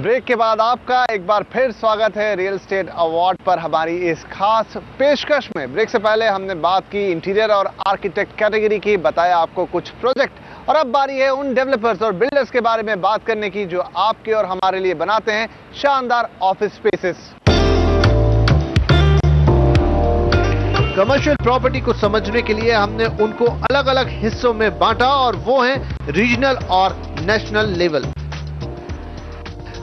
Break के बाद आपका एक बार फिर स्वागत है रियल एस्टेट अवार्ड पर हमारी इस खास पेशकश में। ब्रेक से पहले हमने बात की इंटीरियर और आर्किटेक्ट कैटेगरी की, बताया आपको कुछ प्रोजेक्ट, और अब बारी है उन डेवलपर्स और बिल्डर्स के बारे में बात करने की जो आपके और हमारे लिए बनाते हैं शानदार ऑफिस स्पेसेस। कमर्शियल प्रॉपर्टी को समझने के लिए हमने उनको अलग अलग हिस्सों में बांटा और वो हैं रीजनल और नेशनल लेवल।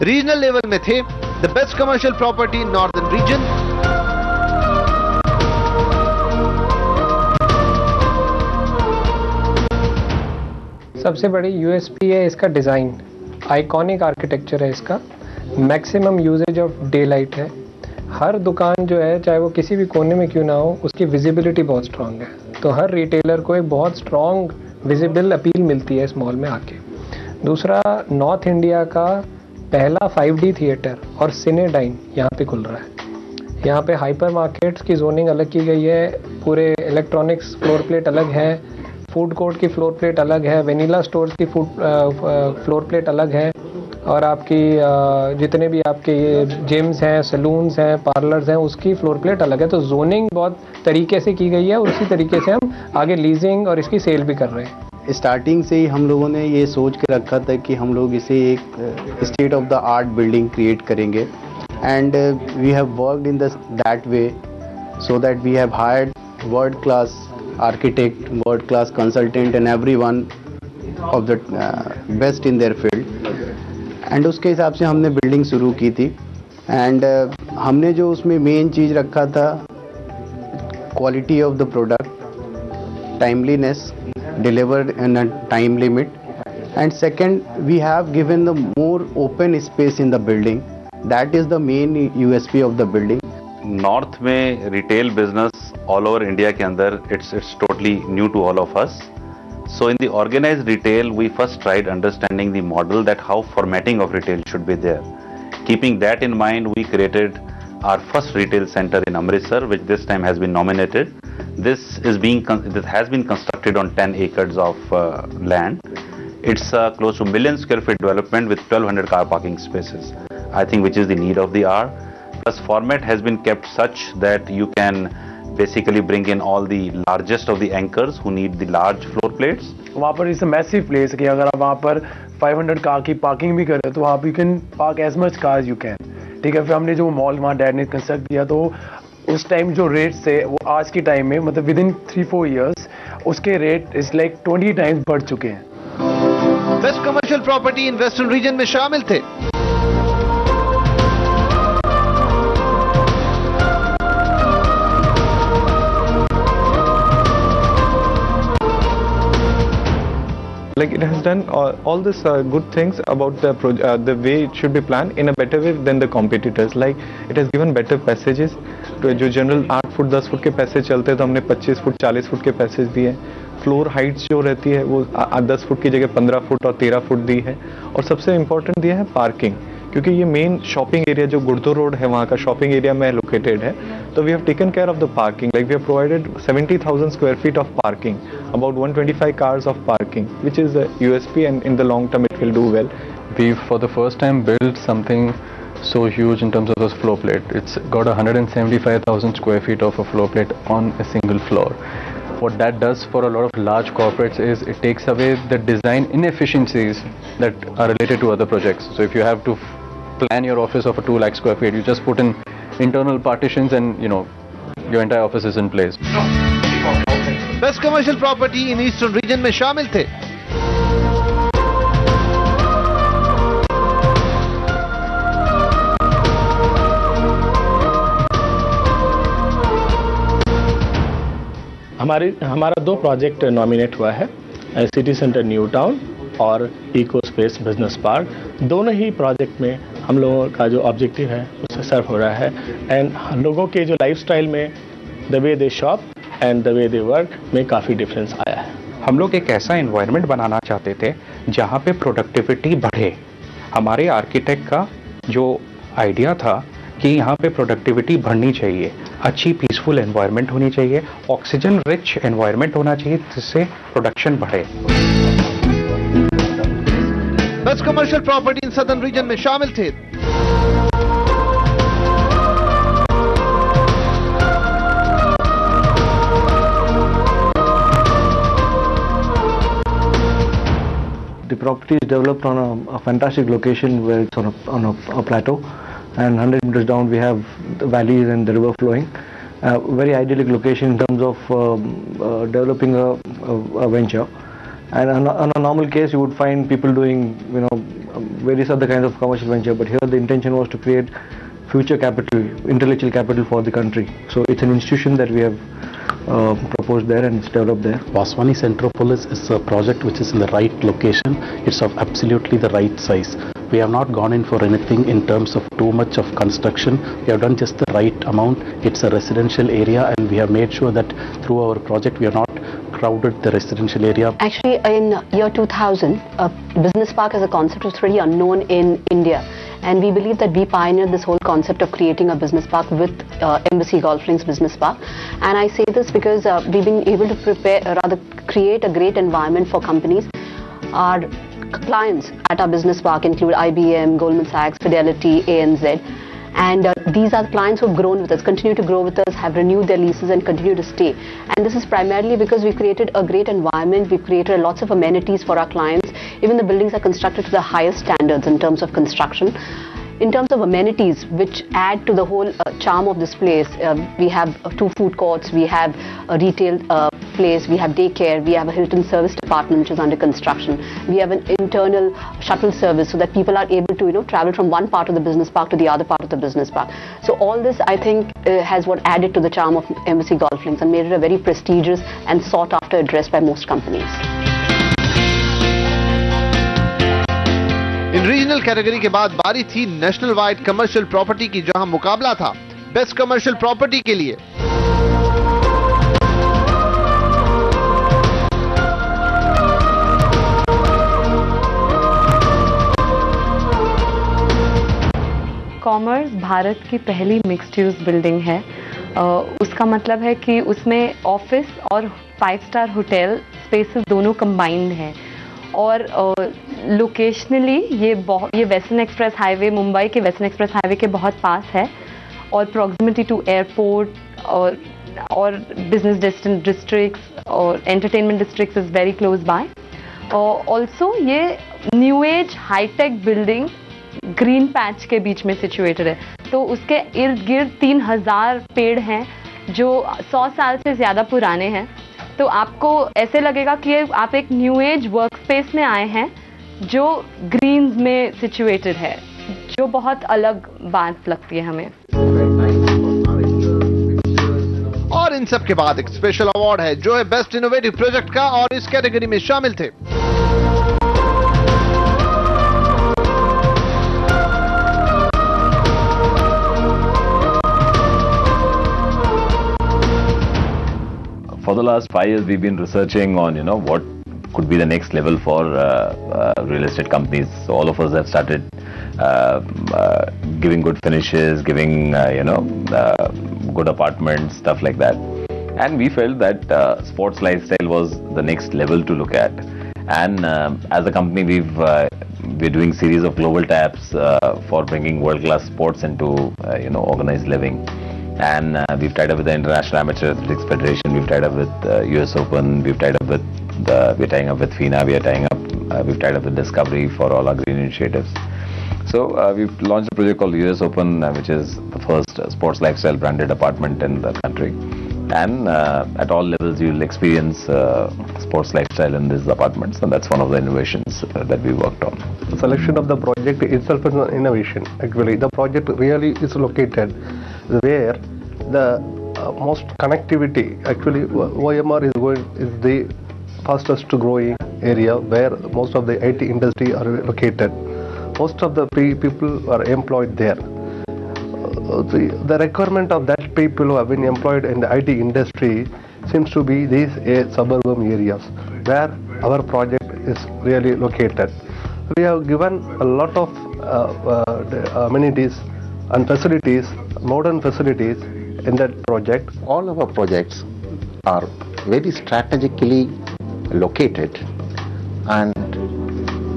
रीजनल लेवल में थे the best commercial property northern region, सबसे बड़ी यूएसपी है इसका डिजाइन, आइकॉनिक आर्किटेक्चर है इसका, maximum usage of daylight है। हर दुकान जो है चाहे वो किसी भी कोने में क्यों ना हो उसकी विजिबिलिटी बहुत स्ट्रांग है, तो हर रिटेलर को एक बहुत स्ट्रांग विजिबल अपील मिलती है इस मॉल में आके। दूसरा, नॉर्थ इंडिया का पहला 5D थिएटर और सिनेडाइन यहाँ पे खुल रहा है। यहाँ पे हाइपर मार्केट्स की जोनिंग अलग की गई है, पूरे इलेक्ट्रॉनिक्स फ्लोर प्लेट अलग है, फूड कोर्ट की फ्लोर प्लेट अलग है, वेनिला स्टोर्स की फ्लोर प्लेट अलग है, और आपकी जितने भी आपके जिम्स हैं, सैलून्स हैं, पार्लर्स हैं, उसकी फ्लोर प्लेट अलग है। तो जोनिंग बहुत तरीके से की गई है और उसी तरीके से हम आगे लीजिंग और इसकी सेल भी कर रहे हैं। स्टार्टिंग से ही हम लोगों ने ये सोच के रखा था कि हम लोग इसे एक state of the art building create करेंगे, and we have worked in that way so that we have hired world class architect, world class consultant and everyone of the best in their field, and उसके हिसाब से हमने building शुरू की थी। And हमने जो उसमें मेन चीज़ रखा था, quality of the product, timeliness, delivered in a time limit, and second, we have given the more open space in the building. That is the main USP of the building. North में retail business all over India के अंदर it's totally new to all of us. So in the organized retail, we first tried understanding the model, that how formatting of retail should be there. Keeping that in mind, we created our first retail center in Amritsar, which this time has been nominated. This has been constructed on 10 acres of land. It's close to 1 million square feet development with 1200 car parking spaces, I think, which is the need of the hour. Plus format has been kept such that you can basically bring in all the largest of the anchors who need the large floor plates. वहाँ पर इस massive place कि अगर आप वहाँ पर 500 car की parking भी करें तो आप you can park as much car you can. ठीक है, फिर हमने जो मॉल वहाँ डैड ने कंस्ट्रक्ट किया, तो उस टाइम जो रेट्स थे वो आज के टाइम में मतलब विद इन 3-4 ईयर्स उसके रेट इज लाइक 20 टाइम्स बढ़ चुके हैं। Best commercial property in western region में शामिल थे Like it has done all this good things about the way it should be planned in a better way than the competitors. Like it has given better passages to जो general 8 foot 10 foot के passage चलते हैं तो हमने 25 foot 40 foot के passage दिए। Floor Heights जो रहती है वो 10 फुट की जगह 15 फुट और 13 फुट दी है। और सबसे इम्पोर्टेंट दिया है पार्किंग, क्योंकि ये मेन शॉपिंग एरिया जो गुड़दो रोड है वहाँ का शॉपिंग एरिया में लोकेटेड है, तो we have taken care of the parking. Like we have provided 70,000 square feet of parking, about 125 cars of parking, which is a USP, and in the long term it will do well. We've for the first time built something so huge in terms of this floor plate. It's got 175,000 square feet of a floor plate on a single floor. What that does for a lot of large corporates is it takes away the design inefficiencies that are related to other projects. So if you have to plan your office of a 2 lakh square feet, you just put in internal partitions and your entire office is in place. Best commercial property in eastern region में शामिल थे हमारा 2 project nominate हुआ है, city centre new town और echo space business park. दोनों ही project में हम लोगों का जो ऑब्जेक्टिव है उससे सर्व हो रहा है, एंड लोगों के जो लाइफस्टाइल में the way they shop and the way they work में काफ़ी डिफरेंस आया है। हम लोग एक ऐसा एनवायरनमेंट बनाना चाहते थे जहाँ पे प्रोडक्टिविटी बढ़े। हमारे आर्किटेक्ट का जो आइडिया था कि यहाँ पे प्रोडक्टिविटी बढ़नी चाहिए, अच्छी पीसफुल एनवायरनमेंट होनी चाहिए, ऑक्सीजन रिच एनवायरनमेंट होना चाहिए जिससे प्रोडक्शन बढ़े। Best commercial property in southern reason में शामिल थे The property is developed on a fantastic location where it's on a plateau, and 100 meters down we have the valleys and the river flowing. Very idyllic location in terms of developing a venture. And on a normal case, you would find people doing, various other kinds of commercial venture. But here, the intention was to create future capital, intellectual capital for the country. So it's an institution that we have proposed there, and it's developed there. Vaswani Centropolis is a project which is in the right location. It's of absolutely the right size. We have not gone in for anything in terms of too much of construction. We have done just the right amount. It's a residential area, and we have made sure that through our project we are not crowded the residential area. Actually, in year 2000, a business park as a concept was pretty unknown in India. And we believe that we pioneered this whole concept of creating a business park with Embassy Golf Links Business Park. And I say this because we've been able to create a great environment for companies. Our clients at our business park include IBM, Goldman Sachs, Fidelity, ANZ. And these are the clients who have grown with us, continue to grow with us, have renewed their leases and continue to stay. And this is primarily because we've created a great environment, we've created lots of amenities for our clients. Even the buildings are constructed to the highest standards in terms of construction. In terms of amenities, which add to the whole charm of this place, we have 2 food courts, we have a retail place, we have daycare, we have a Hilton service department which is under construction. We have an internal shuttle service so that people are able to travel from one part of the business park to the other part of the business park. So all this, I think, has what added to the charm of Embassy Golf Links and made it a very prestigious and sought after address by most companies. In regional category के बाद बारी थी national wide commercial property की, जहां मुकाबला था best commercial property के लिए। कॉमर्स भारत की पहली मिक्स्ड यूज बिल्डिंग है। उसका मतलब है कि उसमें ऑफिस और 5 स्टार होटल स्पेसेस दोनों कंबाइंड हैं। और लोकेशनली ये वेस्टर्न एक्सप्रेस हाईवे, मुंबई के वेस्टर्न एक्सप्रेस हाईवे के बहुत पास है, और प्रॉक्सिमिटी टू एयरपोर्ट और बिजनेस डिस्ट्रिक्ट्स और entertainment districts is very close by. और ऑल्सो ये new age hi tech building green patch के बीच में सिचुएटेड है, तो उसके इर्द गिर्द 3000 पेड़ हैं जो 100 साल से ज़्यादा पुराने हैं। तो आपको ऐसे लगेगा कि आप एक न्यू एज वर्क स्पेस में आए हैं जो ग्रीन्स में सिचुएटेड है, जो बहुत अलग बात लगती है हमें। और इन सब के बाद एक स्पेशल अवार्ड है जो है बेस्ट इनोवेटिव प्रोजेक्ट का, और इस कैटेगरी में शामिल थे For the last 5 years, we've been researching on, what could be the next level for real estate companies. So all of us have started giving good finishes, giving, good apartments, stuff like that. And we felt that sports lifestyle was the next level to look at. And as a company, we're doing series of global taps for bringing world-class sports into, organized living. And we've tied up with the International Amateur Athletics Federation, we've tied up with US Open, we're tying up with FINA, we've tied up with Discovery for all our green initiatives. So we've launched a project called US Open, which is the first sports lifestyle branded apartment in the country. And at all levels you'll experience sports lifestyle in these apartments, and that's one of the innovations that we worked on. The selection of the project itself is an innovation. Actually, the project really is located where the most connectivity. Actually, OMR is the fastest growing area where most of the IT industry are located. Most of the people are employed there. The requirement of that people who have been employed in the IT industry seems to be these suburban areas where our project is really located. We have given a lot of amenities and facilities, modern facilities in that project. All our projects are very strategically located and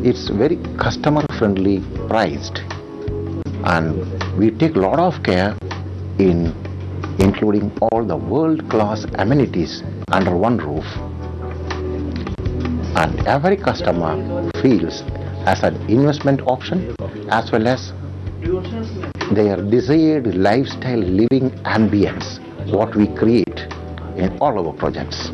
it's very customer friendly priced. and we take a lot of care in including all the world-class amenities under one roof, and every customer feels as an investment option as well as their desired lifestyle living ambience what we create in all our projects.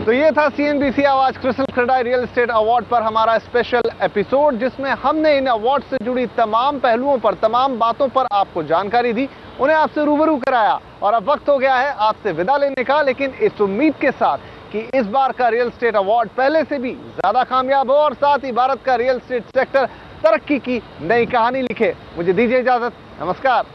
तो ये था CNBC आवाज crystal CREDAI real estate award पर हमारा special episode, जिसमें हमने इन award से जुड़ी तमाम पहलुओं पर, तमाम बातों पर आपको जानकारी दी, उन्हें आपसे रूबरू कराया। और अब वक्त हो गया है आपसे विदा लेने का, लेकिन इस उम्मीद के साथ कि इस बार का रियल एस्टेट अवार्ड पहले से भी ज्यादा कामयाब हो और साथ ही भारत का रियल एस्टेट सेक्टर तरक्की की नई कहानी लिखे। मुझे दीजिए इजाजत, नमस्कार।